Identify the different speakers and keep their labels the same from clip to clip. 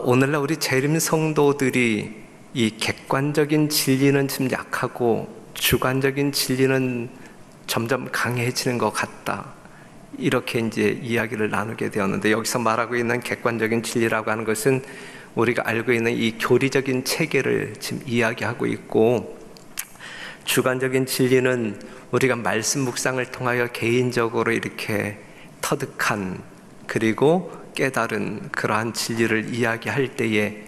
Speaker 1: 오늘날 우리 재림 성도들이 이 객관적인 진리는 좀 약하고 주관적인 진리는 점점 강해지는 것 같다, 이렇게 이제 이야기를 나누게 되었는데, 여기서 말하고 있는 객관적인 진리라고 하는 것은 우리가 알고 있는 이 교리적인 체계를 지금 이야기하고 있고, 주관적인 진리는 우리가 말씀 묵상을 통하여 개인적으로 이렇게 터득한 그리고 깨달은 그러한 진리를 이야기할 때에,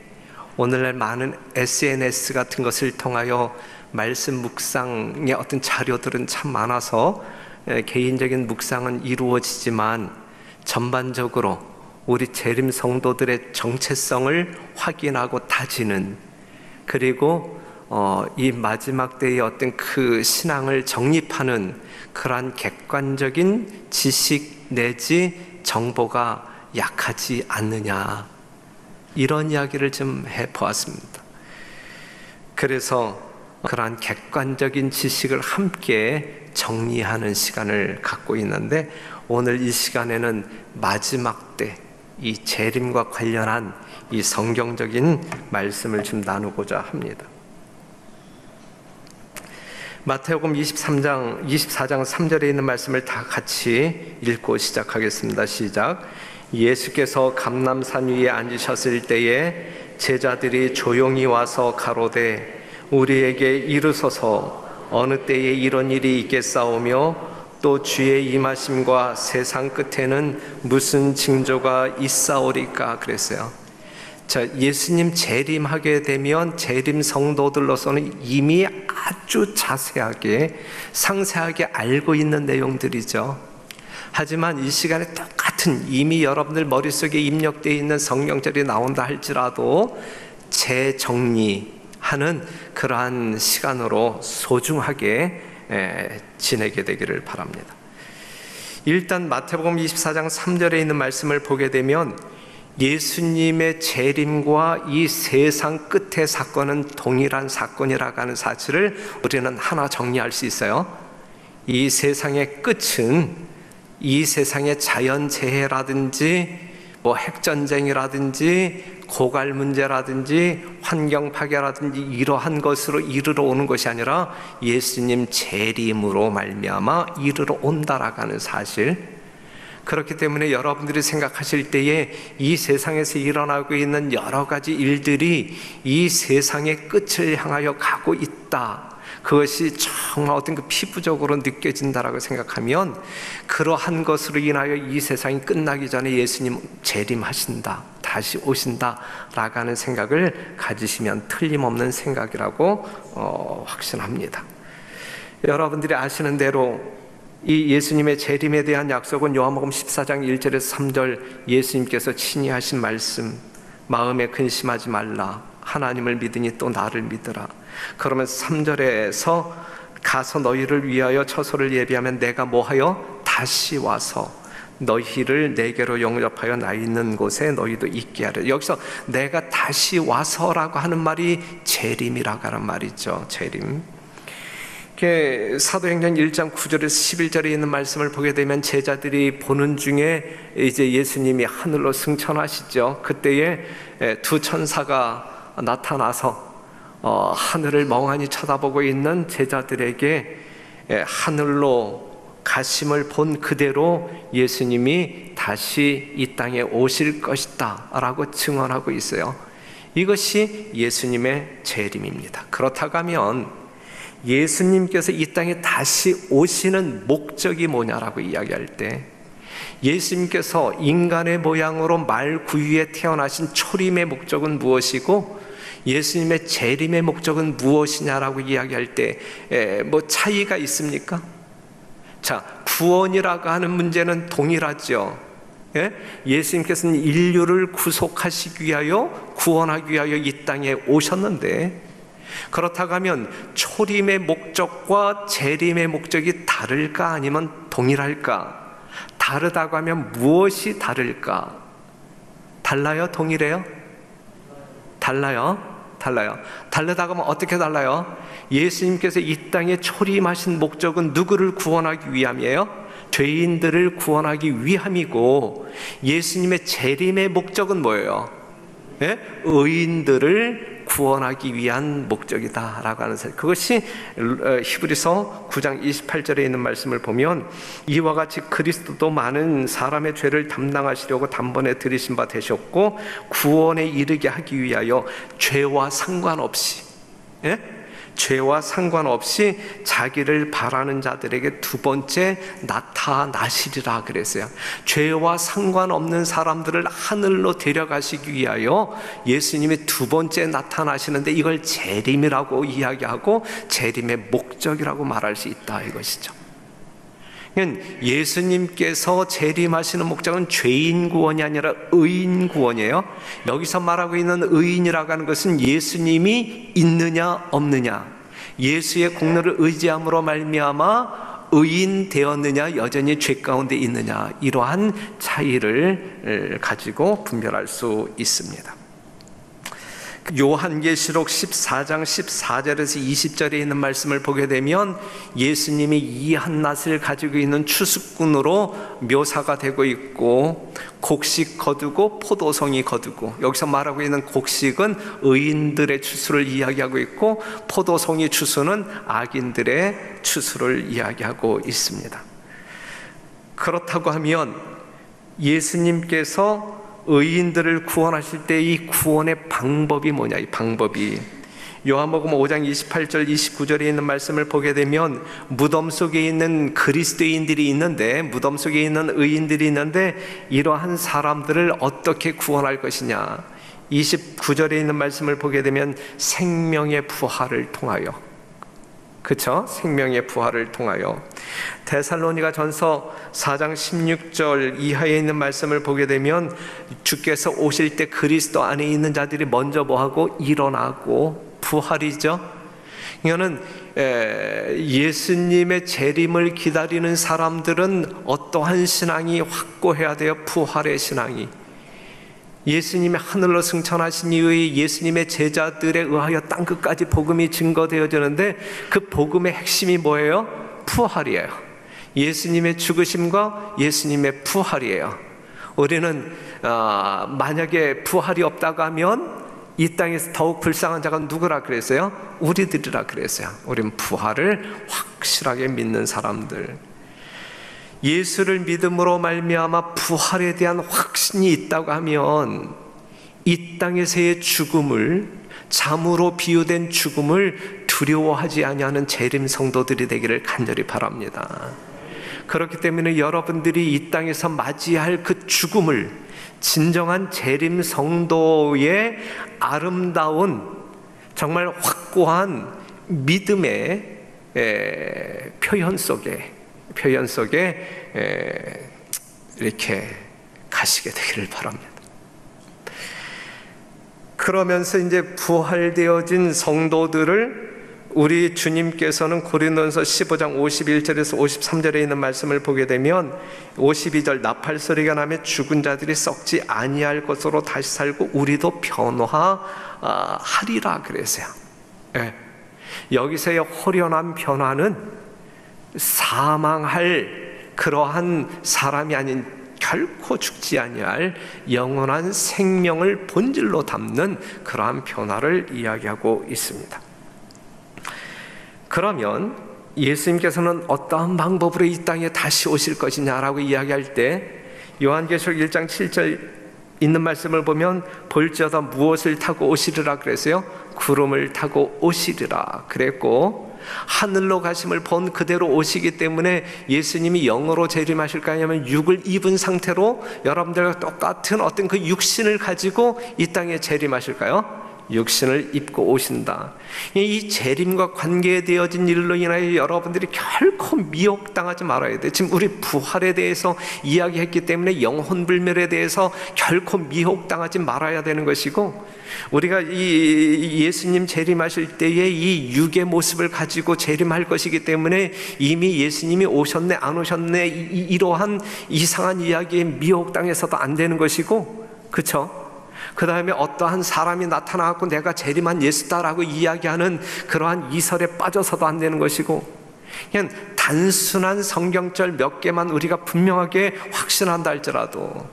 Speaker 1: 오늘날 많은 SNS 같은 것을 통하여 말씀 묵상의 어떤 자료들은 참 많아서 개인적인 묵상은 이루어지지만, 전반적으로 우리 재림 성도들의 정체성을 확인하고 다지는, 그리고 이 마지막 때의 어떤 그 신앙을 정립하는 그러한 객관적인 지식 내지 정보가 약하지 않느냐, 이런 이야기를 좀 해보았습니다. 그래서 그러한 객관적인 지식을 함께 정리하는 시간을 갖고 있는데, 오늘 이 시간에는 마지막 때 이 재림과 관련한 이 성경적인 말씀을 좀 나누고자 합니다. 마태복음 24장 3절에 있는 말씀을 다 같이 읽고 시작하겠습니다. 시작. 예수께서 감람산 위에 앉으셨을 때에 제자들이 조용히 와서 가로되 우리에게 이르소서 어느 때에 이런 일이 있겠사오며 또 주의 임하심과 세상 끝에는 무슨 징조가 있사오리까 그랬어요. 자, 예수님 재림하게 되면 재림 성도들로서는 이미 아주 자세하게 상세하게 알고 있는 내용들이죠. 하지만 이 시간에 똑같은 이미 여러분들 머릿속에 입력되어 있는 성경절이 나온다 할지라도 재정리하는 그러한 시간으로 소중하게 지내게 되기를 바랍니다. 일단 마태복음 24장 3절에 있는 말씀을 보게 되면 예수님의 재림과 이 세상 끝의 사건은 동일한 사건이라고 하는 사실을 우리는 하나 정리할 수 있어요. 이 세상의 끝은 이 세상의 자연재해라든지 핵전쟁이라든지 고갈 문제라든지 환경 파괴라든지 이러한 것으로 이르러 오는 것이 아니라 예수님 재림으로 말미암아 이르러 온다라고 하는 사실, 그렇기 때문에 여러분들이 생각하실 때에 이 세상에서 일어나고 있는 여러 가지 일들이 이 세상의 끝을 향하여 가고 있다, 그것이 정말 어떤 그 피부적으로 느껴진다라고 생각하면, 그러한 것으로 인하여 이 세상이 끝나기 전에 예수님 재림하신다, 다시 오신다라고 하는 생각을 가지시면 틀림없는 생각이라고 확신합니다. 여러분들이 아시는 대로 이 예수님의 재림에 대한 약속은 요한복음 14장 1절에서 3절 예수님께서 친히 하신 말씀, 마음에 근심하지 말라, 하나님을 믿으니 또 나를 믿으라. 그러면서 3절에서 가서 너희를 위하여 처소를 예비하면 내가 뭐하여 다시 와서 너희를 내게로 영접하여 나 있는 곳에 너희도 있게 하려. 여기서 내가 다시 와서라고 하는 말이 재림이라고 하는 말이죠. 재림. 사도행전 1장 9절에서 11절에 있는 말씀을 보게 되면 제자들이 보는 중에 이제 예수님이 하늘로 승천하시죠. 그때에 두 천사가 나타나서 하늘을 멍하니 쳐다보고 있는 제자들에게 하늘로 가심을 본 그대로 예수님이 다시 이 땅에 오실 것이다 라고 증언하고 있어요. 이것이 예수님의 재림입니다. 그렇다고 하면 예수님께서 이 땅에 다시 오시는 목적이 뭐냐라고 이야기할 때, 예수님께서 인간의 모양으로 말 구유에 태어나신 초림의 목적은 무엇이고 예수님의 재림의 목적은 무엇이냐라고 이야기할 때 차이가 있습니까? 자, 구원이라고 하는 문제는 동일하죠. 예수님께서는 인류를 구속하시기 위하여, 구원하기 위하여 이 땅에 오셨는데, 그렇다고 하면 초림의 목적과 재림의 목적이 다를까 아니면 동일할까? 다르다고 하면 무엇이 다를까? 달라요? 동일해요? 달라요? 다르다고 하면 어떻게 달라요? 예수님께서 이 땅에 초림하신 목적은 누구를 구원하기 위함이에요? 죄인들을 구원하기 위함이고, 예수님의 재림의 목적은 뭐예요? 의인들을 구원하기 위한 목적이다라고 하는 사실. 그것이 히브리서 9장 28절에 있는 말씀을 보면 이와 같이 그리스도도 많은 사람의 죄를 담당하시려고 단번에 들이신 바 되셨고 구원에 이르게 하기 위하여 죄와 상관없이 죄와 상관없이 자기를 바라는 자들에게 두 번째 나타나시리라 그랬어요. 죄와 상관없는 사람들을 하늘로 데려가시기 위하여 예수님이 두 번째 나타나시는데 이걸 재림이라고 이야기하고 재림의 목적이라고 말할 수 있다 이것이죠. 예수님께서 재림하시는 목적은 죄인 구원이 아니라 의인 구원이에요. 여기서 말하고 있는 의인이라고 하는 것은 예수님이 있느냐 없느냐, 예수의 공로를 의지함으로 말미암아 의인 되었느냐 여전히 죄 가운데 있느냐, 이러한 차이를 가지고 분별할 수 있습니다. 요한계시록 14장 14절에서 20절에 있는 말씀을 보게 되면 예수님이 이 한낱을 가지고 있는 추수꾼으로 묘사가 되고 있고, 곡식 거두고 포도송이 거두고, 여기서 말하고 있는 곡식은 의인들의 추수를 이야기하고 있고 포도송이 추수는 악인들의 추수를 이야기하고 있습니다. 그렇다고 하면 예수님께서 의인들을 구원하실 때 이 구원의 방법이 뭐냐, 이 방법이 요한복음 5장 28절 29절에 있는 말씀을 보게 되면 무덤 속에 있는 그리스도인들이 있는데, 무덤 속에 있는 의인들이 있는데 이러한 사람들을 어떻게 구원할 것이냐, 29절에 있는 말씀을 보게 되면 생명의 부활을 통하여, 그쵸? 생명의 부활을 통하여. 데살로니가 전서 4장 16절 이하에 있는 말씀을 보게 되면 주께서 오실 때 그리스도 안에 있는 자들이 먼저 뭐하고 일어나고 부활이죠. 이거는 예수님의 재림을 기다리는 사람들은 어떠한 신앙이 확고해야 돼요? 부활의 신앙이. 예수님의 하늘로 승천하신 이후에 예수님의 제자들에 의하여 땅끝까지 복음이 증거되어지는데 그 복음의 핵심이 뭐예요? 부활이에요. 예수님의 죽으심과 예수님의 부활이에요. 우리는 만약에 부활이 없다고 하면 이 땅에서 더욱 불쌍한 자가 누구라 그랬어요? 우리들이라 그랬어요. 우리는 부활을 확실하게 믿는 사람들, 예수를 믿음으로 말미암아 부활에 대한 확신이 있다고 하면 이 땅에서의 죽음을, 잠으로 비유된 죽음을 두려워하지 아니하는 재림 성도들이 되기를 간절히 바랍니다. 그렇기 때문에 여러분들이 이 땅에서 맞이할 그 죽음을 진정한 재림 성도의 아름다운 정말 확고한 믿음의 표현 속에 이렇게 가시게 되기를 바랍니다. 그러면서 이제 부활되어진 성도들을 우리 주님께서는 고린도전서 15장 51절에서 53절에 있는 말씀을 보게 되면 52절 나팔소리가 나며 죽은 자들이 썩지 아니할 것으로 다시 살고 우리도 변화하리라 그랬어요. 여기서의 호련한 변화는 사망할 그러한 사람이 아닌 결코 죽지 아니할 영원한 생명을 본질로 담는 그러한 변화를 이야기하고 있습니다. 그러면 예수님께서는 어떠한 방법으로 이 땅에 다시 오실 것이냐라고 이야기할 때 요한계시록 1장 7절 있는 말씀을 보면 볼지어다 무엇을 타고 오시리라 그랬어요? 구름을 타고 오시리라 그랬고, 하늘로 가심을 본 그대로 오시기 때문에 예수님이 영으로 재림하실까 하냐면 육을 입은 상태로 여러분들과 똑같은 어떤 그 육신을 가지고 이 땅에 재림하실까요? 육신을 입고 오신다. 이 재림과 관계되어진 일로 인하여 여러분들이 결코 미혹당하지 말아야 돼. 지금 우리 부활에 대해서 이야기했기 때문에 영혼불멸에 대해서 결코 미혹당하지 말아야 되는 것이고, 우리가 이 예수님 재림하실 때에 이 육의 모습을 가지고 재림할 것이기 때문에 이미 예수님이 오셨네 안 오셨네 이러한 이상한 이야기에 미혹당해서도 안 되는 것이고, 그렇죠? 그 다음에 어떠한 사람이 나타나고 내가 재림한 예수다라고 이야기하는 그러한 이설에 빠져서도 안 되는 것이고, 그냥 단순한 성경절 몇 개만 우리가 분명하게 확신한다 할지라도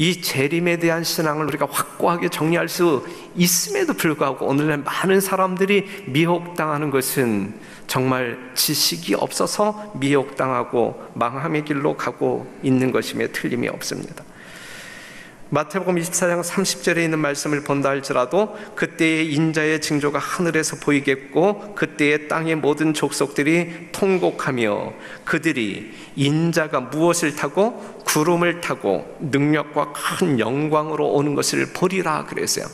Speaker 1: 이 재림에 대한 신앙을 우리가 확고하게 정리할 수 있음에도 불구하고 오늘날 많은 사람들이 미혹당하는 것은 정말 지식이 없어서 미혹당하고 망함의 길로 가고 있는 것임에 틀림이 없습니다. 마태복음 24장 30절에 있는 말씀을 본다 할지라도 그때의 인자의 징조가 하늘에서 보이겠고 그때의 땅의 모든 족속들이 통곡하며 그들이 인자가 무엇을 타고 구름을 타고 능력과 큰 영광으로 오는 것을 보리라 그랬어요.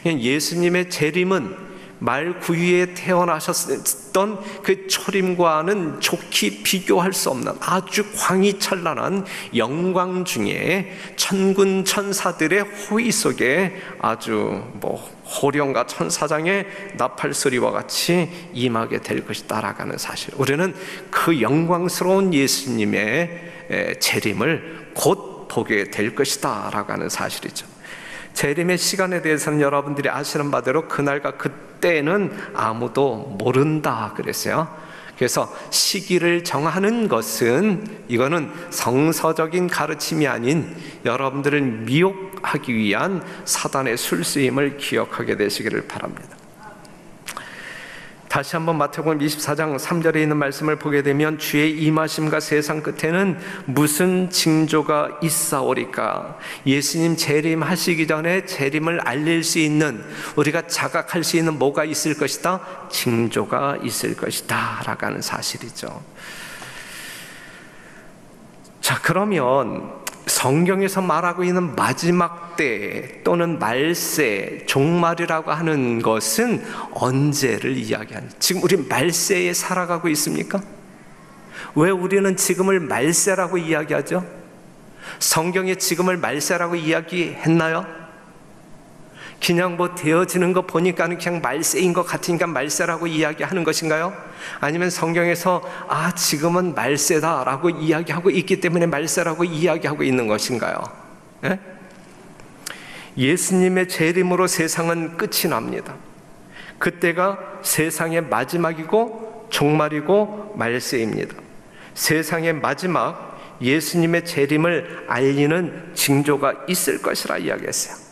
Speaker 1: 예수님의 재림은 말 구유에 태어나셨던 그 초림과는 좋게 비교할 수 없는 아주 광희찬란한 영광 중에 천군 천사들의 호의 속에 아주 호령과 천사장의 나팔 소리와 같이 임하게 될 것이다라는 사실, 우리는 그 영광스러운 예수님의 재림을 곧 보게 될 것이다라는 사실이죠. 재림의 시간에 대해서는 여러분들이 아시는 바대로 그날과 그때는 아무도 모른다 그랬어요. 그래서 시기를 정하는 것은 이거는 성서적인 가르침이 아닌 여러분들을 미혹하기 위한 사단의 술수임을 기억하게 되시기를 바랍니다. 다시 한번 마태복음 24장 3절에 있는 말씀을 보게 되면 주의 임하심과 세상 끝에는 무슨 징조가 있사오리까? 예수님 재림하시기 전에 재림을 알릴 수 있는, 우리가 자각할 수 있는 뭐가 있을 것이다? 징조가 있을 것이다 라는 사실이죠. 자, 그러면 성경에서 말하고 있는 마지막 때 또는 말세, 종말이라고 하는 것은 언제를 이야기하는? 지금 우리 말세에 살아가고 있습니까? 왜 우리는 지금을 말세라고 이야기하죠? 성경에 지금을 말세라고 이야기했나요? 그냥 되어지는 거 보니까는 그냥 말세인 것 같으니까 말세라고 이야기하는 것인가요? 아니면 성경에서 지금은 말세다라고 이야기하고 있기 때문에 말세라고 이야기하고 있는 것인가요? 예? 예수님의 재림으로 세상은 끝이 납니다. 그때가 세상의 마지막이고 종말이고 말세입니다. 세상의 마지막, 예수님의 재림을 알리는 징조가 있을 것이라 이야기했어요.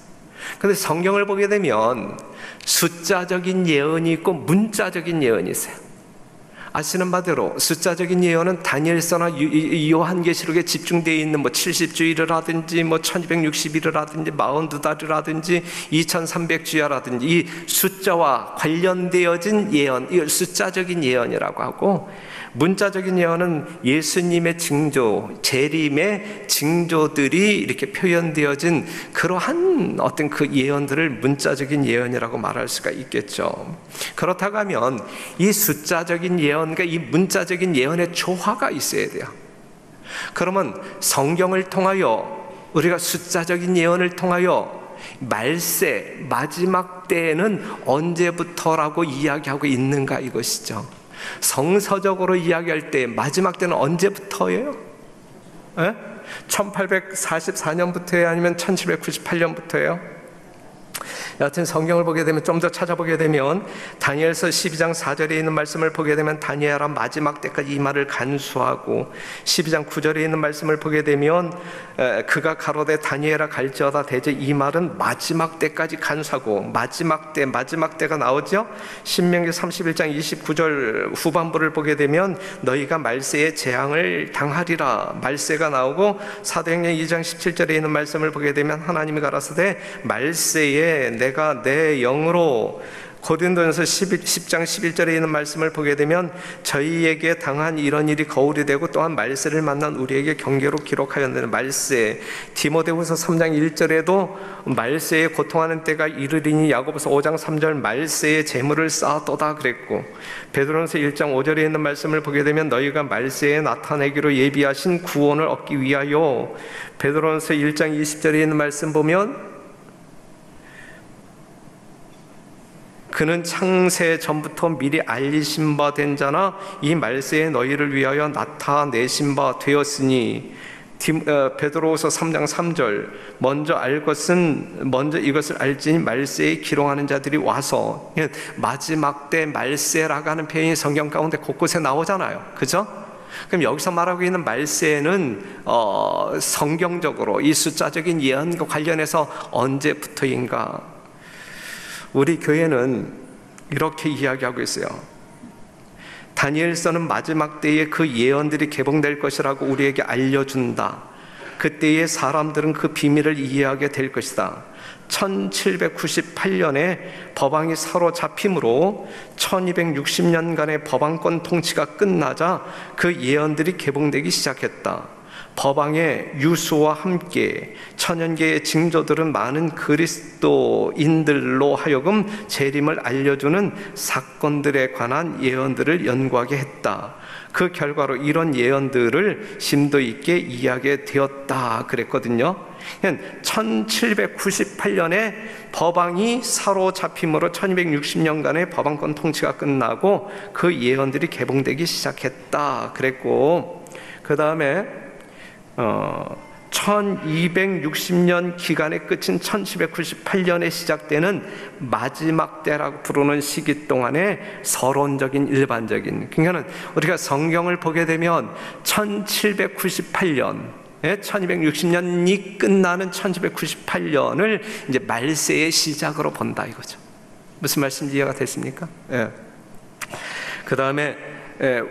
Speaker 1: 그런데 성경을 보게 되면 숫자적인 예언이 있고 문자적인 예언이 있어요. 아시는 바대로 숫자적인 예언은 다니엘서나 요한계시록에 집중되어 있는 70주일이라든지 1260일이라든지 42달이라든지 2300주야라든지 이 숫자와 관련되어진 예언, 이걸 숫자적인 예언이라고 하고, 문자적인 예언은 예수님의 징조, 재림의 징조들이 이렇게 표현되어진 그러한 어떤 그 예언들을 문자적인 예언이라고 말할 수가 있겠죠. 그렇다고 하면 이 숫자적인 예언과 이 문자적인 예언의 조화가 있어야 돼요. 그러면 성경을 통하여, 우리가 숫자적인 예언을 통하여 말세, 마지막 때에는 언제부터라고 이야기하고 있는가 이것이죠. 성서적으로 이야기할 때 마지막 때는 언제부터예요? 1844년부터예요? 아니면 1798년부터예요? 여하튼 성경을 보게 되면, 좀 더 찾아보게 되면 다니엘서 12장 4절에 있는 말씀을 보게 되면 다니엘아 마지막 때까지 이 말을 간수하고, 12장 9절에 있는 말씀을 보게 되면 그가 가로되 다니엘아 갈지어다 대제 이 말은 마지막 때까지 간수하고, 마지막 때가 나오죠. 신명기 31장 29절 후반부를 보게 되면 너희가 말세의 재앙을 당하리라, 말세가 나오고, 사도행전 2장 17절에 있는 말씀을 보게 되면 하나님이 가라사대 말세에 내가 내 영으로, 고린도전서 10장 11절에 있는 말씀을 보게 되면 저희에게 당한 이런 일이 거울이 되고 또한 말세를 만난 우리에게 경계로 기록하였는 말세. 디모데후서 3장 1절에도 말세에 고통하는 때가 이르리니, 야고보서 5장 3절 말세에 재물을 쌓아도다 그랬고, 베드로전서 1장 5절에 있는 말씀을 보게 되면 너희가 말세에 나타내기로 예비하신 구원을 얻기 위하여, 베드로전서 1장 20절에 있는 말씀 보면 그는 창세 전부터 미리 알리신 바 된 자나 이 말세에 너희를 위하여 나타내신 바 되었으니, 베드로후서 3장 3절 먼저 이것을 알지니 말세에 기록하는 자들이 와서, 마지막 때 말세라고 하는 표현이 성경 가운데 곳곳에 나오잖아요. 그죠? 그럼 여기서 말하고 있는 말세는 성경적으로 이 숫자적인 예언과 관련해서 언제부터인가? 우리 교회는 이렇게 이야기하고 있어요. 다니엘서는 마지막 때에 그 예언들이 개봉될 것이라고 우리에게 알려준다. 그때의 사람들은 그 비밀을 이해하게 될 것이다. 1798년에 법왕이 사로잡힘으로 1260년간의 법왕권 통치가 끝나자 그 예언들이 개봉되기 시작했다. 법왕의 유수와 함께 천연계의 징조들은 많은 그리스도인들로 하여금 재림을 알려주는 사건들에 관한 예언들을 연구하게 했다. 그 결과로 이런 예언들을 심도 있게 이해하게 되었다 그랬거든요. 1798년에 법왕이 사로잡힘으로 1260년간의 법왕권 통치가 끝나고 그 예언들이 개봉되기 시작했다 그랬고, 그 다음에 1260년 기간의 끝인 1798년에 시작되는 마지막 때라고 부르는 시기 동안에 서론적인 일반적인, 그러니까 우리가 성경을 보게 되면 1798년 1260년이 끝나는 1798년을 이제 말세의 시작으로 본다 이거죠. 무슨 말씀인지 이해가 됐습니까? 예. 그 다음에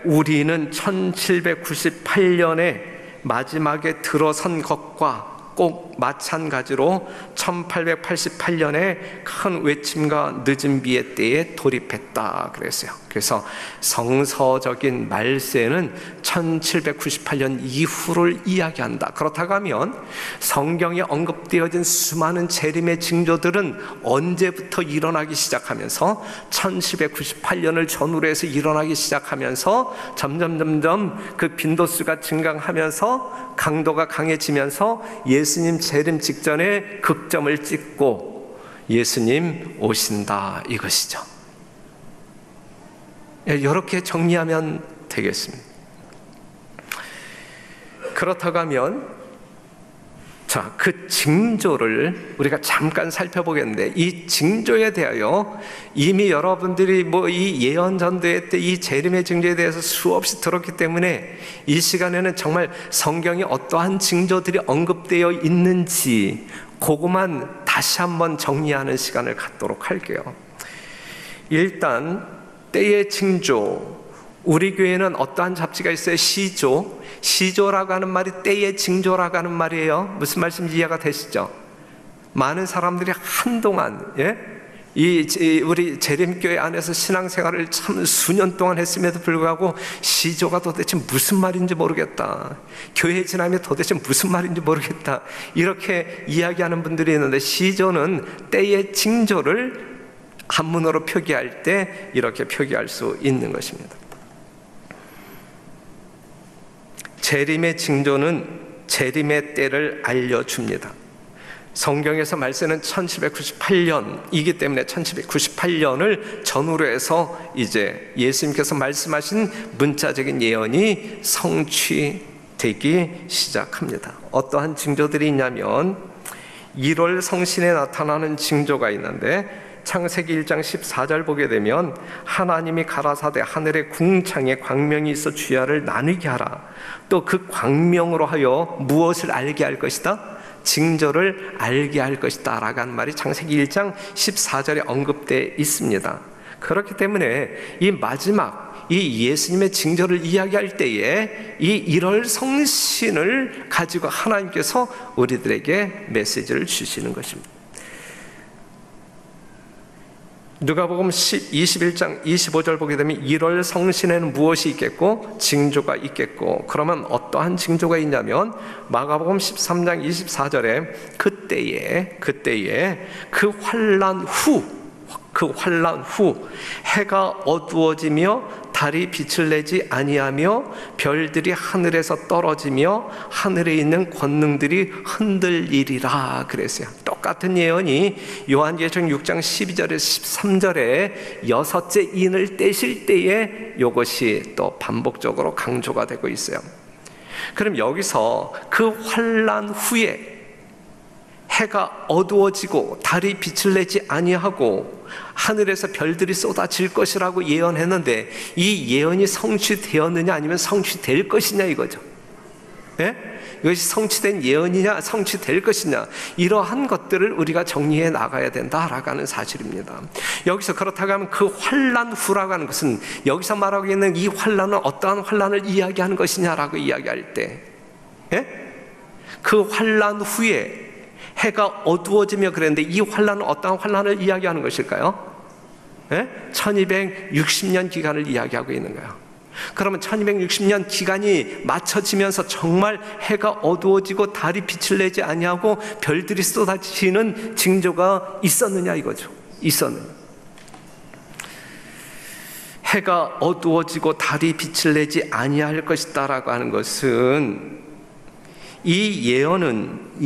Speaker 1: 우리는 1798년에 마지막에 들어선 것과 꼭 마찬가지로 1888년에 큰 외침과 늦은 비의 때에 돌입했다 그랬어요. 그래서 성서적인 말세는 1798년 이후를 이야기한다. 그렇다고 하면 성경에 언급되어진 수많은 재림의 징조들은 언제부터 일어나기 시작하면서 1798년을 전후로 해서 일어나기 시작하면서 점점 그 빈도수가 증강하면서 강도가 강해지면서 예수님 재림 직전에 극점을 찍고 예수님 오신다 이것이죠. 이렇게 정리하면 되겠습니다. 그렇다고 하면 그 징조를 우리가 잠깐 살펴보겠는데, 이 징조에 대하여 이미 여러분들이 이 예언 전도회 때 이 재림의 징조에 대해서 수없이 들었기 때문에 이 시간에는 정말 성경에 어떠한 징조들이 언급되어 있는지 그것만 다시 한번 정리하는 시간을 갖도록 할게요. 일단 때의 징조, 우리 교회는 어떠한 잡지가 있어요? 시조. 시조라고 하는 말이 때의 징조라고 하는 말이에요. 무슨 말씀인지 이해가 되시죠? 많은 사람들이 한동안 우리 재림교회 안에서 신앙생활을 참 수년 동안 했음에도 불구하고 시조가 도대체 무슨 말인지 모르겠다, 교회 지나면 도대체 무슨 말인지 모르겠다, 이렇게 이야기하는 분들이 있는데, 시조는 때의 징조를 한문으로 표기할 때 이렇게 표기할 수 있는 것입니다. 재림의 징조는 재림의 때를 알려줍니다. 성경에서 말세는 1798년이기 때문에 1798년을 전후로 해서 이제 예수님께서 말씀하신 문자적인 예언이 성취되기 시작합니다. 어떠한 징조들이 있냐면 1월 성신에 나타나는 징조가 있는데, 창세기 1장 14절 보게 되면 하나님이 가라사대 하늘의 궁창에 광명이 있어 주야를 나누게 하라. 또 그 광명으로 하여 무엇을 알게 할 것이다? 징조를 알게 할 것이다 라고 하는 말이 창세기 1장 14절에 언급되어 있습니다. 그렇기 때문에 이 마지막 이 예수님의 징조를 이야기할 때에 이 1월 성신을 가지고 하나님께서 우리들에게 메시지를 주시는 것입니다. 누가복음 21장 25절 보게 되면 1월 성신에는 무엇이 있겠고 징조가 있겠고, 그러면 어떠한 징조가 있냐면 마가복음 13장 24절에 그때에 그 환난 후 해가 어두워지며 달이 빛을 내지 아니하며 별들이 하늘에서 떨어지며 하늘에 있는 권능들이 흔들리리라 그랬어요. 똑같은 예언이 요한계시록 6장 12절에서 13절에 여섯째 인을 떼실 때에 이것이 또 반복적으로 강조가 되고 있어요. 그럼 여기서 그 환난 후에 해가 어두워지고 달이 빛을 내지 아니하고 하늘에서 별들이 쏟아질 것이라고 예언했는데 이 예언이 성취되었느냐 아니면 성취될 것이냐 이거죠. 예? 이것이 성취된 예언이냐 성취될 것이냐, 이러한 것들을 우리가 정리해 나가야 된다라고 하는 사실입니다. 여기서 그렇다고 하면 그 환난 후라고 하는 것은 여기서 말하고 있는 이 환난은 어떠한 환난을 이야기하는 것이냐라고 이야기할 때, 예? 그 환난 후에 해가 어두워지며 그랬는데 이 환난은 어떠한 환난을 이야기하는 것일까요? 예? 1260년 기간을 이야기하고 있는 거예요. 그러면 1260년 기간이 맞춰지면서 정말 해가 어두워지고 달이 빛을 내지 아니하고 별들이 쏟아지는 징조가 있었느냐 이거죠. 있었느냐. 해가 어두워지고 달이 빛을 내지 아니할 것이다 라고 하는 것은 이 예언은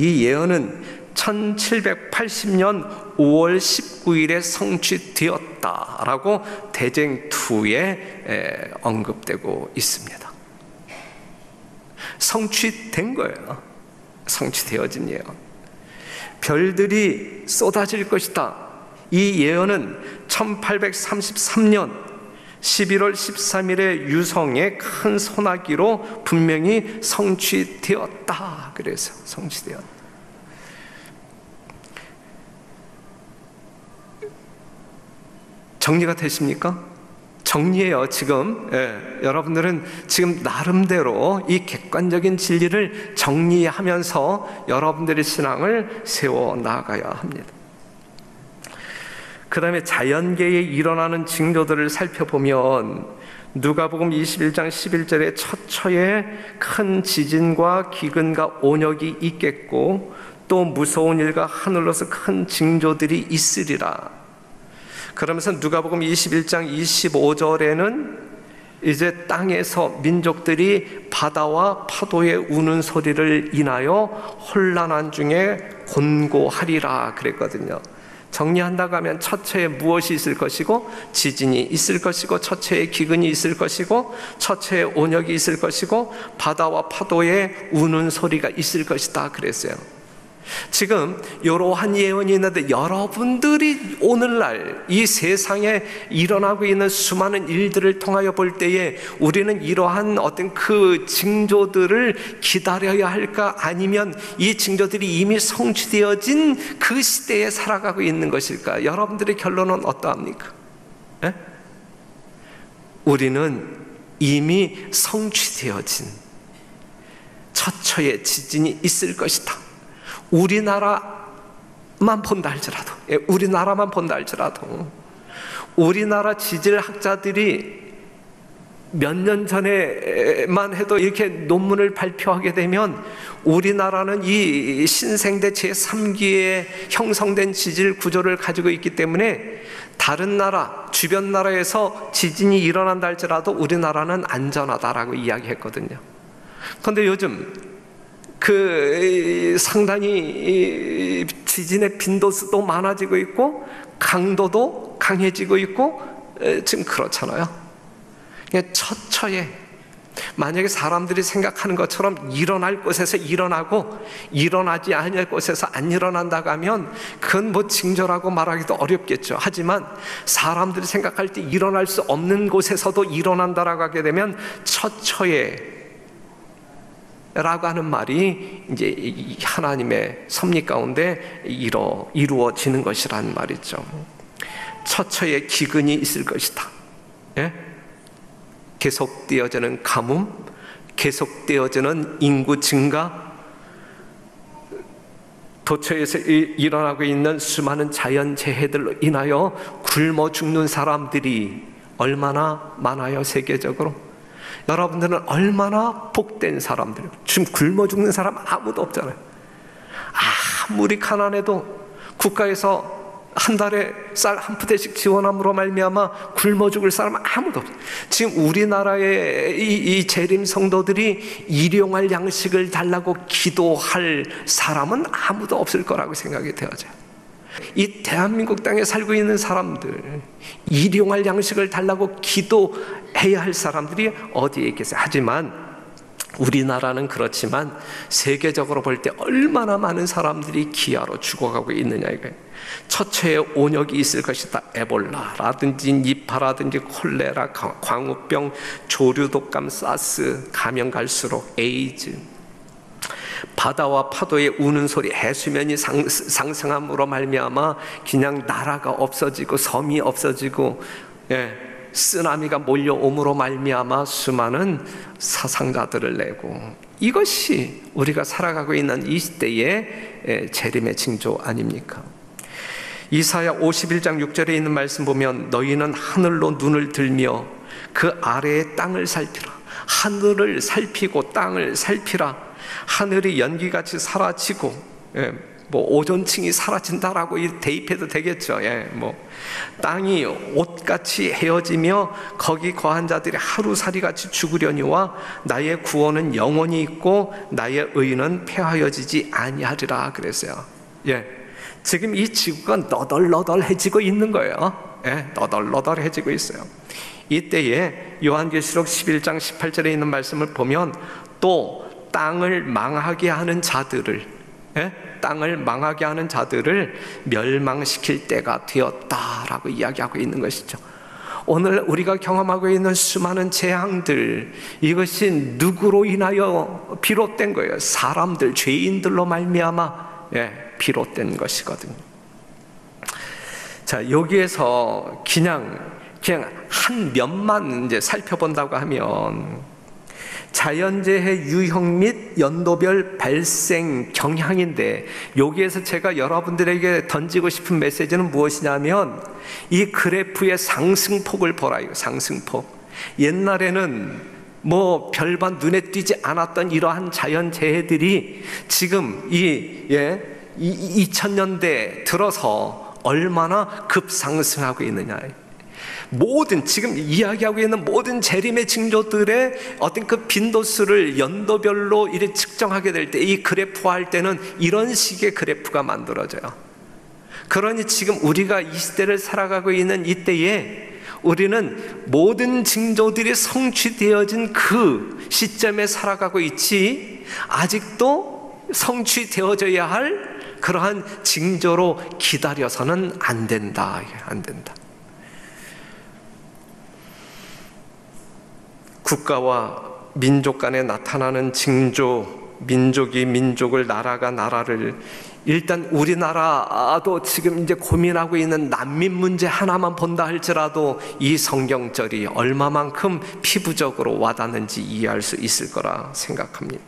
Speaker 1: 1780년 5월 19일에 성취되었다라고 대쟁2에 언급되고 있습니다. 성취된 거예요. 성취되어진 예언. 별들이 쏟아질 것이다. 이 예언은 1833년 11월 13일에 유성의 큰 소나기로 분명히 성취되었다. 그래서 성취되었다. 정리가 되십니까? 정리해요. 지금 여러분들은 지금 나름대로 이 객관적인 진리를 정리하면서 여러분들의 신앙을 세워 나가야 합니다. 그 다음에 자연계에 일어나는 징조들을 살펴보면 누가복음 21장 11절에 처처에 큰 지진과 기근과 온역이 있겠고 또 무서운 일과 하늘로서 큰 징조들이 있으리라. 그러면서 누가복음 21장 25절에는 이제 땅에서 민족들이 바다와 파도의 우는 소리를 인하여 혼란한 중에 곤고하리라 그랬거든요. 정리한다고 하면 처처에 무엇이 있을 것이고 지진이 있을 것이고 처처에 기근이 있을 것이고 처처에 온역이 있을 것이고 바다와 파도의 우는 소리가 있을 것이다 그랬어요. 지금 이러한 예언이 있는데 여러분들이 오늘날 이 세상에 일어나고 있는 수많은 일들을 통하여 볼 때에 우리는 이러한 어떤 그 징조들을 기다려야 할까, 아니면 이 징조들이 이미 성취되어진 그 시대에 살아가고 있는 것일까? 여러분들의 결론은 어떠합니까? 에? 우리는 이미 성취되어진 처처의 지진이 있을 것이다. 우리나라만 본다 할지라도, 우리나라만 본다 할지라도 우리나라 지질학자들이 몇 년 전에만 해도 이렇게 논문을 발표하게 되면 우리나라는 이 신생대 제3기에 형성된 지질 구조를 가지고 있기 때문에 다른 나라, 주변 나라에서 지진이 일어난다 할지라도 우리나라는 안전하다라고 이야기했거든요. 그런데 요즘 상당히 지진의 빈도수도 많아지고 있고 강도도 강해지고 있고 지금 그렇잖아요. 처처에 만약에 사람들이 생각하는 것처럼 일어날 곳에서 일어나고 일어나지 않을 곳에서 안 일어난다고 하면 그건 뭐 징조라고 말하기도 어렵겠죠. 하지만 사람들이 생각할 때 일어날 수 없는 곳에서도 일어난다라고 하게 되면 처처에 라고 하는 말이 이제 하나님의 섭리 가운데 이루어지는 것이라는 말이죠. 처처에 기근이 있을 것이다. 예? 계속되어지는 가뭄, 계속되어지는 인구 증가, 도처에서 일어나고 있는 수많은 자연재해들로 인하여 굶어 죽는 사람들이 얼마나 많아요, 세계적으로. 여러분들은 얼마나 복된 사람들이에요. 지금 굶어 죽는 사람 아무도 없잖아요. 아무리 가난해도 국가에서 한 달에 쌀 한 푸대씩 지원함으로 말미암아 굶어 죽을 사람 아무도 없어요. 지금 우리나라의 이 재림 성도들이 일용할 양식을 달라고 기도할 사람은 아무도 없을 거라고 생각이 되어져요. 이 대한민국 땅에 살고 있는 사람들, 일용할 양식을 달라고 기도해야 할 사람들이 어디에 계세요? 하지만 우리나라는 그렇지만 세계적으로 볼 때 얼마나 많은 사람들이 기아로 죽어가고 있느냐 이거예요. 처처에 온역이 있을 것이다. 에볼라라든지 니파라든지 콜레라, 광우병, 조류독감, 사스, 가면 갈수록 에이즈, 바다와 파도의 우는 소리, 해수면이 상승함으로 말미암아 그냥 나라가 없어지고 섬이 없어지고, 쓰나미가 몰려옴으로 말미암아 수많은 사상자들을 내고, 이것이 우리가 살아가고 있는 이 시대의 재림의 징조 아닙니까? 이사야 51장 6절에 있는 말씀 보면 너희는 하늘로 눈을 들며 그 아래의 땅을 살피라. 하늘을 살피고 땅을 살피라. 하늘이 연기같이 사라지고, 오존층이 사라진다라고 대입해도 되겠죠. 땅이 옷같이 헤어지며 거기 거한 자들이 하루살이같이 죽으려니와 나의 구원은 영원히 있고 나의 의는 폐하여지지 아니하리라 그랬어요. 지금 이 지구가 너덜너덜해지고 있는 거예요. 너덜너덜해지고 있어요. 이때에 요한계시록 11장 18절에 있는 말씀을 보면 또 땅을 망하게 하는 자들을, 땅을 망하게 하는 자들을 멸망시킬 때가 되었다라고 이야기하고 있는 것이죠. 오늘 우리가 경험하고 있는 수많은 재앙들, 이것이 누구로 인하여 비롯된 거예요? 사람들, 죄인들로 말미암아 비롯된 것이거든요. 자, 여기에서 그냥 한 면만 이제 살펴본다고 하면 자연재해 유형 및 연도별 발생 경향인데, 여기에서 제가 여러분들에게 던지고 싶은 메시지는 무엇이냐면 이 그래프의 상승폭을 보라. 이거 상승폭. 옛날에는 별반 눈에 띄지 않았던 이러한 자연재해들이 지금 2000년대 들어서 얼마나 급상승하고 있느냐. 지금 이야기하고 있는 모든 재림의 징조들의 어떤 그 빈도수를 연도별로 이렇게 측정하게 될 때, 이 그래프화 할 때는 이런 식의 그래프가 만들어져요. 그러니 지금 우리가 이 시대를 살아가고 있는 이때에 우리는 모든 징조들이 성취되어진 그 시점에 살아가고 있지, 아직도 성취되어져야 할 그러한 징조로 기다려서는 안 된다. 국가와 민족 간에 나타나는 징조, 민족이 민족을, 나라가 나라를, 일단 우리나라도 지금 이제 고민하고 있는 난민 문제 하나만 본다 할지라도 이 성경절이 얼마만큼 피부적으로 와닿는지 이해할 수 있을 거라 생각합니다.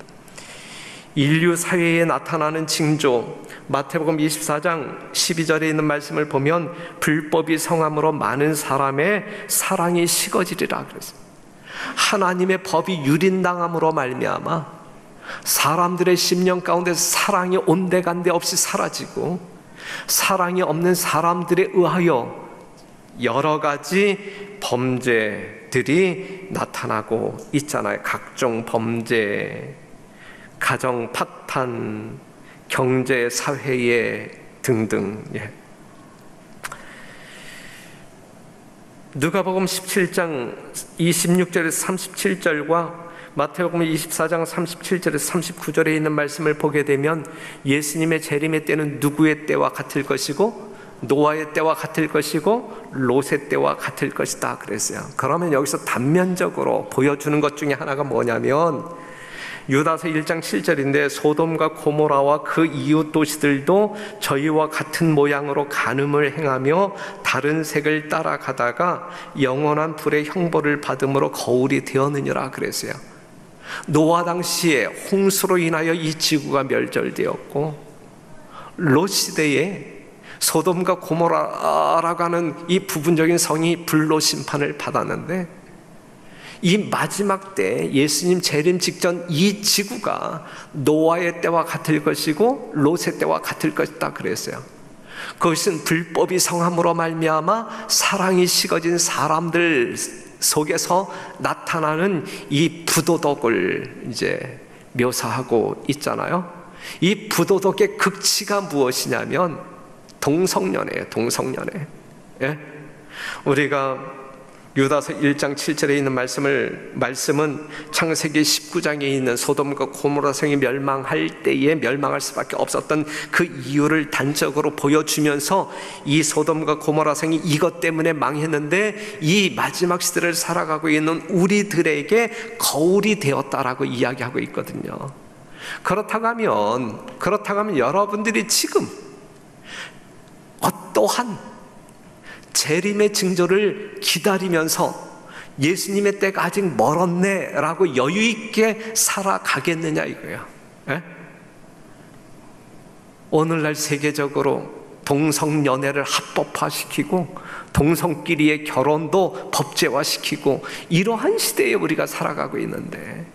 Speaker 1: 인류 사회에 나타나는 징조, 마태복음 24장 12절에 있는 말씀을 보면 불법이 성함으로 많은 사람의 사랑이 식어지리라 그랬습니다. 하나님의 법이 유린당함으로 말미암아 사람들의 심령 가운데 사랑이 온데간데 없이 사라지고, 사랑이 없는 사람들에 의하여 여러 가지 범죄들이 나타나고 있잖아요. 각종 범죄, 가정 파탄, 경제 사회에 등등. 누가복음 17장 26절에서 37절과 마태복음 24장 37절에서 39절에 있는 말씀을 보게 되면 예수님의 재림의 때는 누구의 때와 같을 것이고 노아의 때와 같을 것이고 롯의 때와 같을 것이다 그랬어요. 그러면 여기서 단면적으로 보여주는 것 중에 하나가 뭐냐면 유다서 1장 7절인데 소돔과 고모라와 그 이웃 도시들도 저희와 같은 모양으로 간음을 행하며 다른 색을 따라가다가 영원한 불의 형벌을 받음으로 거울이 되었느니라 그랬어요. 노아 당시에 홍수로 인하여 이 지구가 멸절되었고, 롯 시대에 소돔과 고모라라고 하는 이 부분적인 성이 불로 심판을 받았는데, 이 마지막 때 예수님 재림 직전 이 지구가 노아의 때와 같을 것이고 롯의 때와 같을 것이다 그랬어요. 그것은 불법이 성함으로 말미암아 사랑이 식어진 사람들 속에서 나타나는 이 부도덕을 이제 묘사하고 있잖아요. 이 부도덕의 극치가 무엇이냐면 동성연애예요. 동성연애. 우리가 유다서 1장 7절에 있는 말씀은 창세기 19장에 있는 소돔과 고모라 성이 멸망할 때에 멸망할 수밖에 없었던 그 이유를 단적으로 보여주면서 이 소돔과 고모라 성이 이것 때문에 망했는데 이 마지막 시대를 살아가고 있는 우리들에게 거울이 되었다라고 이야기하고 있거든요. 그렇다고 하면 여러분들이 지금 어떠한 재림의 징조를 기다리면서 예수님의 때가 아직 멀었네 라고 여유 있게 살아가겠느냐 이거예요. 예? 오늘날 세계적으로 동성연애를 합법화시키고 동성끼리의 결혼도 법제화시키고 이러한 시대에 우리가 살아가고 있는데,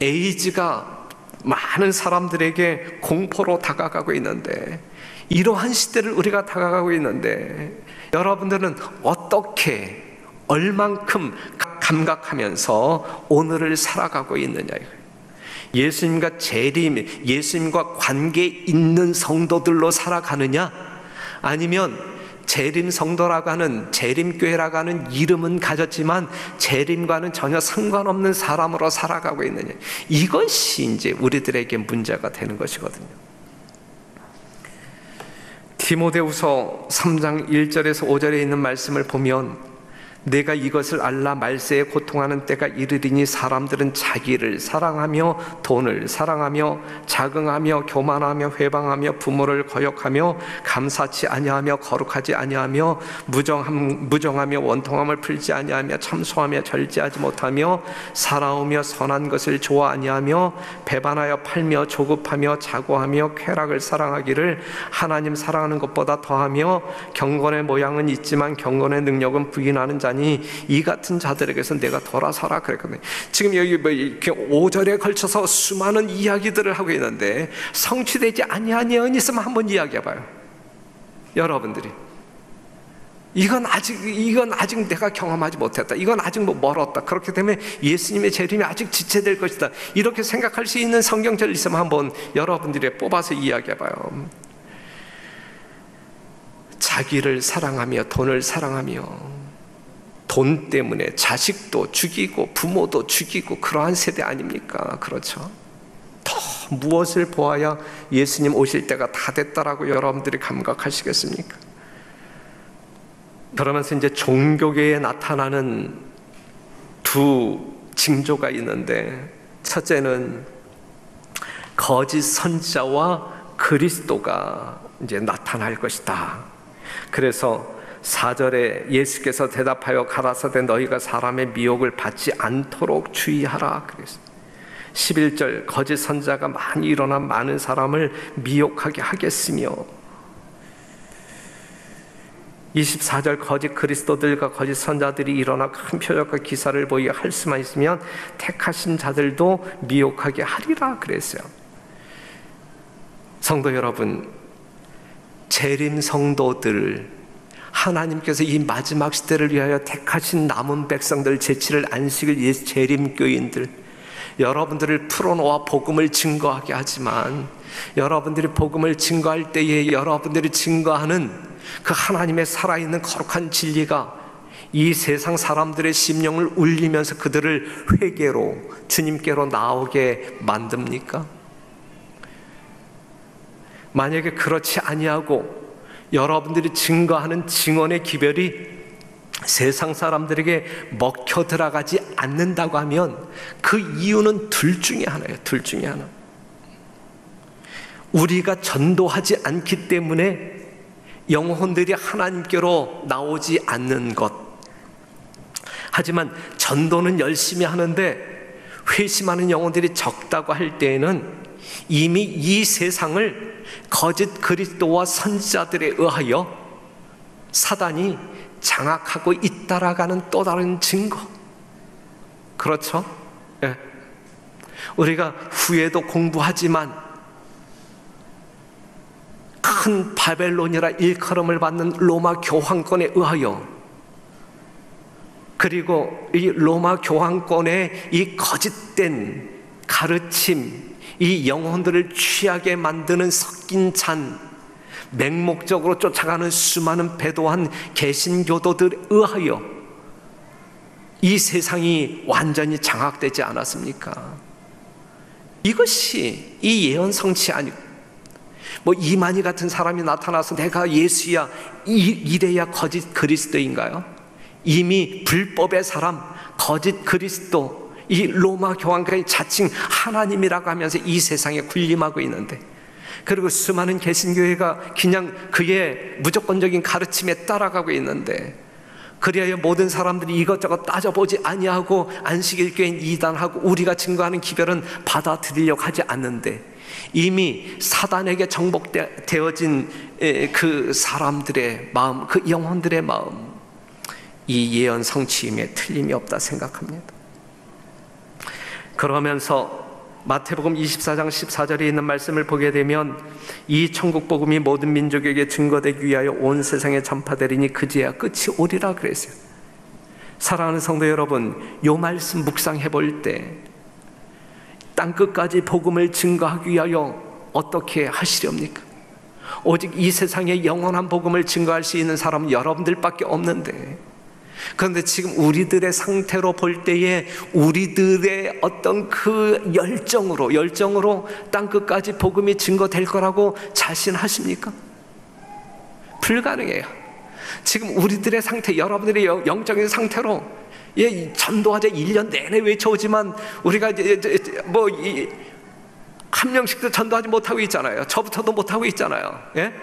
Speaker 1: 에이즈가 많은 사람들에게 공포로 다가가고 있는데, 이러한 시대를 우리가 다가가고 있는데 여러분들은 어떻게 얼만큼 감각하면서 오늘을 살아가고 있느냐. 예수님과 재림, 예수님과 관계 있는 성도들로 살아가느냐, 아니면 재림 성도라고 하는, 재림교회라고 하는 이름은 가졌지만 재림과는 전혀 상관없는 사람으로 살아가고 있느냐. 이것이 이제 우리들에게 문제가 되는 것이거든요. 디모데후서 3장 1절에서 5절에 있는 말씀을 보면, 내가 이것을 알라 말세에 고통하는 때가 이르리니 사람들은 자기를 사랑하며 돈을 사랑하며 자긍하며 교만하며 회방하며 부모를 거역하며 감사치 아니하며 거룩하지 아니하며 무정하며 원통함을 풀지 아니하며 참소하며 절제하지 못하며 살아오며 선한 것을 좋아 아니하며 배반하여 팔며 조급하며 자고하며 쾌락을 사랑하기를 하나님 사랑하는 것보다 더하며 경건의 모양은 있지만 경건의 능력은 부인하는 자니 이 같은 자들에게서 내가 돌아서라 그랬거든요. 지금 여기 이렇게 5절에 걸쳐서 수많은 이야기들을 하고 있는데 성취되지 아니한 예언이 있으면 한번 이야기해봐요. 여러분들이 이건 아직 내가 경험하지 못했다, 이건 아직 멀었다, 그렇기 때문에 예수님의 재림이 아직 지체될 것이다, 이렇게 생각할 수 있는 성경절 있으면 한번 여러분들이 뽑아서 이야기해봐요. 자기를 사랑하며 돈을 사랑하며, 돈 때문에 자식도 죽이고 부모도 죽이고 그러한 세대 아닙니까? 그렇죠? 더 무엇을 보아야 예수님 오실 때가 다 됐다라고 여러분들이 감각하시겠습니까? 그러면서 이제 종교계에 나타나는 두 징조가 있는데, 첫째는 거짓 선지자와 그리스도가 이제 나타날 것이다. 그래서 4절에 예수께서 대답하여 가라사대 너희가 사람의 미혹을 받지 않도록 주의하라 그랬어요. 11절 거짓 선지자가 많이 일어나 많은 사람을 미혹하게 하겠으며, 24절 거짓 그리스도들과 거짓 선자들이 일어나 큰 표적과 기사를 보이게 할 수만 있으면 택하신 자들도 미혹하게 하리라 그랬어요. 성도 여러분, 재림 성도들, 하나님께서 이 마지막 시대를 위하여 택하신 남은 백성들, 제7일 안식일 예수 재림교인들, 여러분들을 풀어놓아 복음을 증거하게 하지만, 여러분들이 복음을 증거할 때에 여러분들이 증거하는 그 하나님의 살아있는 거룩한 진리가 이 세상 사람들의 심령을 울리면서 그들을 회개로 주님께로 나오게 만듭니까? 만약에 그렇지 아니하고 여러분들이 증거하는 증언의 기별이 세상 사람들에게 먹혀 들어가지 않는다고 하면 그 이유는 둘 중에 하나예요. 둘 중에 하나. 우리가 전도하지 않기 때문에 영혼들이 하나님께로 나오지 않는 것. 하지만 전도는 열심히 하는데 회심하는 영혼들이 적다고 할 때에는 이미 이 세상을 거짓 그리스도와 선지자들에 의하여 사단이 장악하고 있다라는 또 다른 증거. 그렇죠? 예. 우리가 후에도 공부하지만 큰 바벨론이라 일컬음을 받는 로마 교황권에 의하여, 그리고 이 로마 교황권의 이 거짓된 가르침, 이 영혼들을 취하게 만드는 섞인 잔, 맹목적으로 쫓아가는 수많은 배도한 개신교도들에 의하여 이 세상이 완전히 장악되지 않았습니까? 이것이 이 예언 성취 아니고, 뭐 이만희 같은 사람이 나타나서 내가 예수야 이래야 거짓 그리스도인가요? 이미 불법의 사람, 거짓 그리스도, 이 로마 교황까지 자칭 하나님이라고 하면서 이 세상에 군림하고 있는데, 그리고 수많은 개신교회가 그냥 그의 무조건적인 가르침에 따라가고 있는데, 그래야 모든 사람들이 이것저것 따져보지 아니하고 안식일교회는 이단하고 우리가 증거하는 기별은 받아들이려고 하지 않는데, 이미 사단에게 정복되어진 그 사람들의 마음, 그 영혼들의 마음, 이 예언 성취임에 틀림이 없다 생각합니다. 그러면서 마태복음 24장 14절에 있는 말씀을 보게 되면, 이 천국 복음이 모든 민족에게 증거되기 위하여 온 세상에 전파되리니 그제야 끝이 오리라 그랬어요. 사랑하는 성도 여러분, 이 말씀 묵상해 볼 때 땅끝까지 복음을 증거하기 위하여 어떻게 하시렵니까? 오직 이 세상에 영원한 복음을 증거할 수 있는 사람은 여러분들밖에 없는데, 그런데 지금 우리들의 상태로 볼 때에 우리들의 어떤 그 열정으로 땅끝까지 복음이 증거될 거라고 자신하십니까? 불가능해요. 지금 우리들의 상태, 여러분들의 영적인 상태로, 전도하자 1년 내내 외쳐오지만 우리가 뭐 한 명씩도 전도하지 못하고 있잖아요. 저부터도 못하고 있잖아요. 예?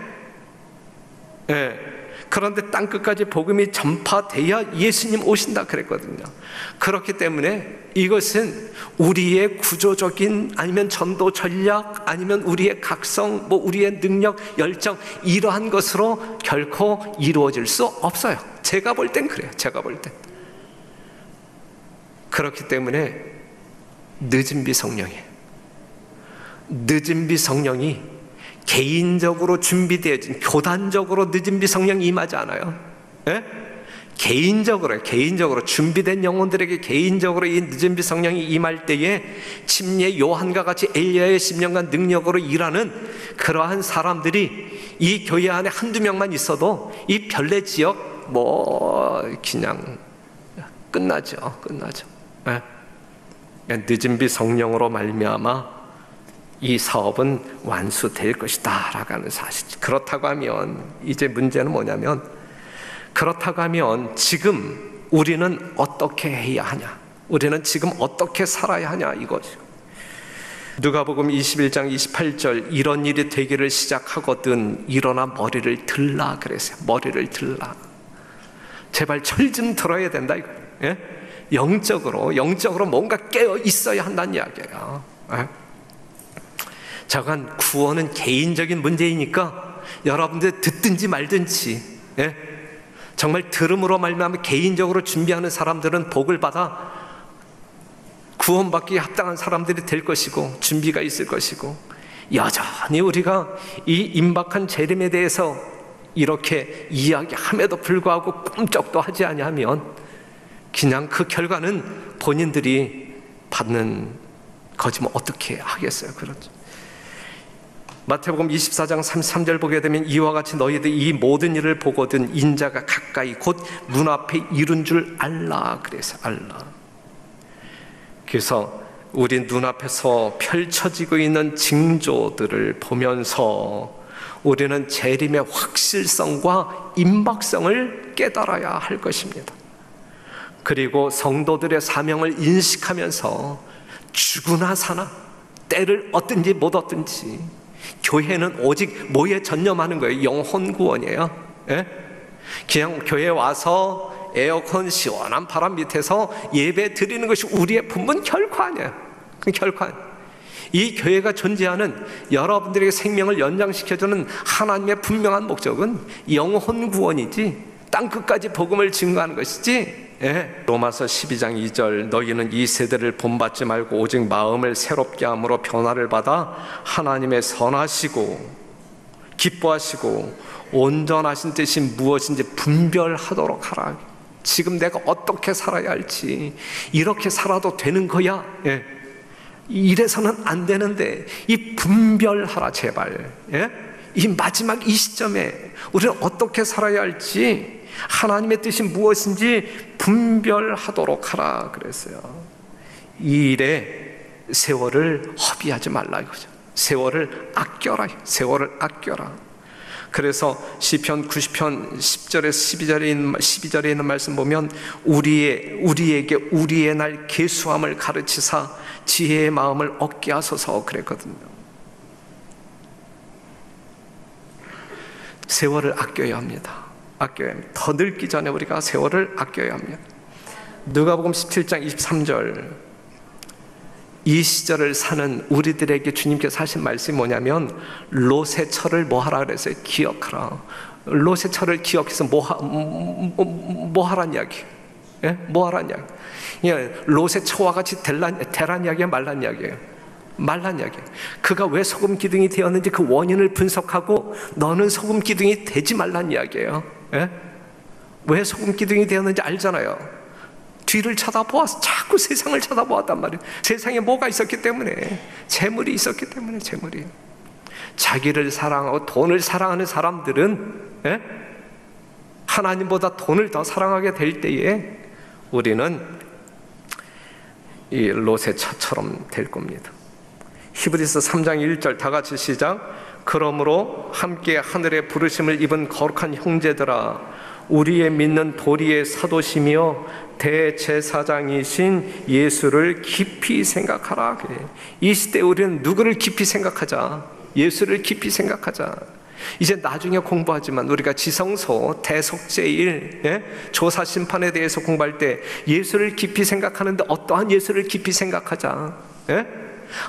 Speaker 1: 예. 그런데 땅끝까지 복음이 전파돼야 예수님 오신다 그랬거든요. 그렇기 때문에 이것은 우리의 구조적인, 아니면 전도 전략, 아니면 우리의 각성, 뭐 우리의 능력, 열정, 이러한 것으로 결코 이루어질 수 없어요. 제가 볼 땐 그래요. 제가 볼 땐. 그렇기 때문에 늦은 비성령이에요. 늦은 비성령이 개인적으로 준비되어진, 교단적으로 늦은 비성령이 임하지 않아요. 예? 개인적으로 준비된 영혼들에게 개인적으로 이 늦은 비성령이 임할 때에 침례 요한과 같이 엘리야의 10년간 능력으로 일하는 그러한 사람들이 이 교회 안에 한두 명만 있어도 이 별내 지역 뭐 그냥 끝나죠. 예? 늦은 비성령으로 말미암아 이 사업은 완수될 것이다 라고 하는 사실. 그렇다고 하면 이제 문제는 뭐냐면, 그렇다고 하면 지금 우리는 어떻게 해야 하냐, 우리는 지금 어떻게 살아야 하냐, 이거죠. 누가복음 21장 28절, 이런 일이 되기를 시작하거든 일어나 머리를 들라 그랬어요. 머리를 들라. 제발 철 좀 들어야 된다 이거. 예? 영적으로 뭔가 깨어 있어야 한다는 이야기예요. 예? 저건 구원은 개인적인 문제이니까 여러분들 듣든지 말든지, 예? 정말 들음으로 말미암아 개인적으로 준비하는 사람들은 복을 받아 구원받기에 합당한 사람들이 될 것이고 준비가 있을 것이고, 여전히 우리가 이 임박한 재림에 대해서 이렇게 이야기함에도 불구하고 꿈쩍도 하지 아니하면 그냥 그 결과는 본인들이 받는 거지만 어떻게 하겠어요. 그렇죠. 마태복음 24장 33절 보게 되면, 이와 같이 너희들 이 모든 일을 보거든 인자가 가까이 곧 눈앞에 이룬 줄 알라 그래서 알라. 그래서 우리 눈앞에서 펼쳐지고 있는 징조들을 보면서 우리는 재림의 확실성과 임박성을 깨달아야 할 것입니다. 그리고 성도들의 사명을 인식하면서 죽으나 사나, 때를 얻든지 못 얻든지, 교회는 오직 뭐에 전념하는 거예요? 영혼 구원이에요. 예? 그냥 교회에 와서 에어컨 시원한 바람 밑에서 예배 드리는 것이 우리의 본분 결코 아니에요. 결코 아니에요. 이 교회가 존재하는, 여러분들에게 생명을 연장시켜주는 하나님의 분명한 목적은 영혼 구원이지 땅끝까지 복음을 증거하는 것이지. 예. 로마서 12장 2절, 너희는 이 세대를 본받지 말고 오직 마음을 새롭게 함으로 변화를 받아 하나님의 선하시고 기뻐하시고 온전하신 뜻이 무엇인지 분별하도록 하라. 지금 내가 어떻게 살아야 할지, 이렇게 살아도 되는 거야, 예. 이래서는 안 되는데 이 분별하라 제발. 예? 이 마지막 이 시점에 우리는 어떻게 살아야 할지 하나님의 뜻이 무엇인지 분별하도록 하라 그랬어요. 이 일에 세월을 허비하지 말라 이거죠. 세월을 아껴라. 세월을 아껴라. 그래서 시편 90편 10절에서 12절에 있는 말씀 보면 우리에게 우리의 날 계수함을 가르치사 지혜의 마음을 얻게 하소서 그랬거든요. 세월을 아껴야 합니다. 아껴야 합니다. 더 늙기 전에 우리가 세월을 아껴야 합니다. 누가복음 17장 23절, 이 시절을 사는 우리들에게 주님께서 하신 말씀이 뭐냐면 롯의 철을 뭐 하라 그랬어요? 기억하라. 롯의 철을 기억해서 뭐 하란 이야기? 예? 뭐 하란 이야기? 예, 롯의 처와 같이 되란 이야기야, 말란 이야기예요? 말란 이야기예요. 그가 왜 소금 기둥이 되었는지 그 원인을 분석하고 너는 소금 기둥이 되지 말란 이야기예요. 예? 왜 소금 기둥이 되었는지 알잖아요. 뒤를 쳐다보아서 자꾸 세상을 쳐다보았단 말이에요. 세상에 뭐가 있었기 때문에, 재물이 있었기 때문에. 재물이. 자기를 사랑하고 돈을 사랑하는 사람들은 예? 하나님보다 돈을 더 사랑하게 될 때에 우리는 이 롯의 처처럼 될 겁니다. 히브리서 3장 1절 다 같이 시작. 그러므로 함께 하늘의 부르심을 입은 거룩한 형제들아, 우리의 믿는 도리의 사도시며 대제사장이신 예수를 깊이 생각하라. 이 시대에 우리는 누구를 깊이 생각하자? 예수를 깊이 생각하자. 이제 나중에 공부하지만 우리가 지성소, 대속죄일, 조사 심판에 대해서 공부할 때 예수를 깊이 생각하는데 어떠한 예수를 깊이 생각하자?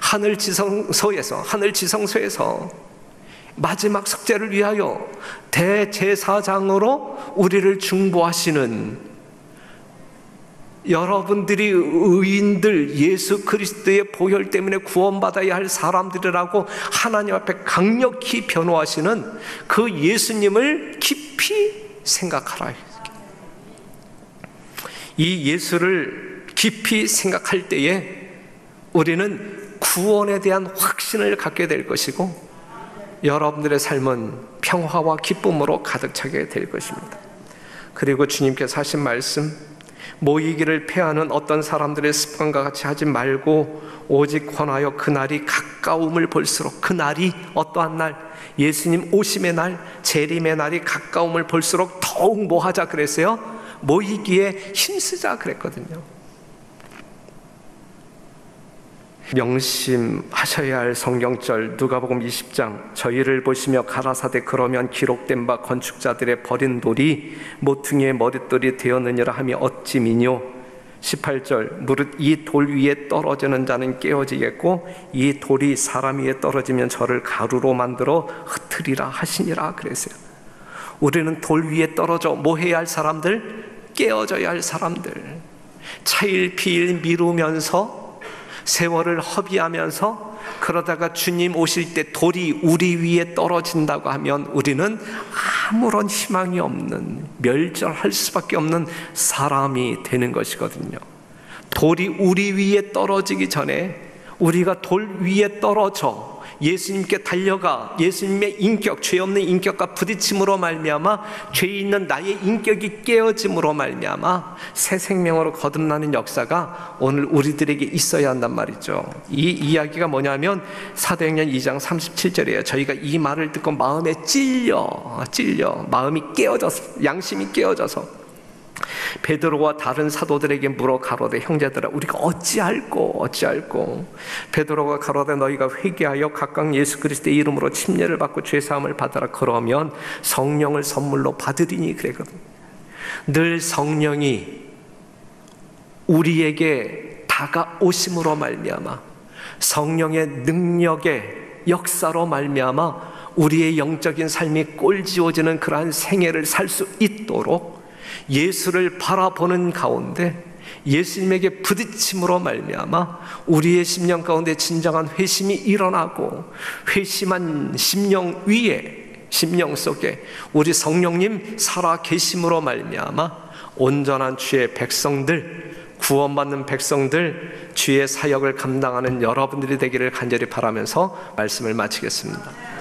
Speaker 1: 하늘 지성소에서 마지막 속죄를 위하여 대제사장으로 우리를 중보하시는 여러분들이 의인들, 예수 그리스도의 보혈 때문에 구원받아야 할 사람들이라고 하나님 앞에 강력히 변호하시는 그 예수님을 깊이 생각하라. 이 예수를 깊이 생각할 때에 우리는 구원에 대한 확신을 갖게 될 것이고 여러분들의 삶은 평화와 기쁨으로 가득 차게 될 것입니다. 그리고 주님께서 하신 말씀, 모이기를 패하는 어떤 사람들의 습관과 같이 하지 말고 오직 권하여 그날이 가까움을 볼수록, 그날이 어떠한 날, 예수님 오심의 날, 재림의 날이 가까움을 볼수록 더욱 뭐 하자 그랬어요? 모이기에 힘쓰자 그랬거든요. 명심하셔야 할 성경절 누가복음 20장, 저희를 보시며 가라사대 그러면 기록된 바 건축자들의 버린 돌이 모퉁이의 머릿돌이 되었느니라 하며 어찌 미뇨. 18절, 무릇 이 돌 위에 떨어지는 자는 깨어지겠고 이 돌이 사람 위에 떨어지면 저를 가루로 만들어 흩으리라 하시니라 그랬어요. 우리는 돌 위에 떨어져 뭐 해야 할 사람들? 깨어져야 할 사람들. 차일피일 미루면서 세월을 허비하면서 그러다가 주님 오실 때 돌이 우리 위에 떨어진다고 하면 우리는 아무런 희망이 없는, 멸절할 수밖에 없는 사람이 되는 것이거든요. 돌이 우리 위에 떨어지기 전에 우리가 돌 위에 떨어져 예수님께 달려가 예수님의 인격, 죄 없는 인격과 부딪힘으로 말미암아 죄 있는 나의 인격이 깨어짐으로 말미암아 새 생명으로 거듭나는 역사가 오늘 우리들에게 있어야 한단 말이죠. 이 이야기가 뭐냐면 사도행전 2장 37절이에요. 저희가 이 말을 듣고 마음에 찔려 마음이 깨어져서, 양심이 깨어져서 베드로와 다른 사도들에게 물어 가로되 형제들아 우리가 어찌할꼬. 베드로가 가로되 너희가 회개하여 각각 예수 그리스도의 이름으로 침례를 받고 죄사함을 받으라. 그러면 성령을 선물로 받으리니 그랬거든. 늘 성령이 우리에게 다가오심으로 말미암아 성령의 능력의 역사로 말미암아 우리의 영적인 삶이 꼴지워지는 그러한 생애를 살 수 있도록 예수를 바라보는 가운데 예수님에게 부딪힘으로 말미암아 우리의 심령 가운데 진정한 회심이 일어나고 회심한 심령 위에, 심령 속에 우리 성령님 살아 계심으로 말미암아 온전한 주의 백성들, 구원받는 백성들, 주의 사역을 감당하는 여러분들이 되기를 간절히 바라면서 말씀을 마치겠습니다.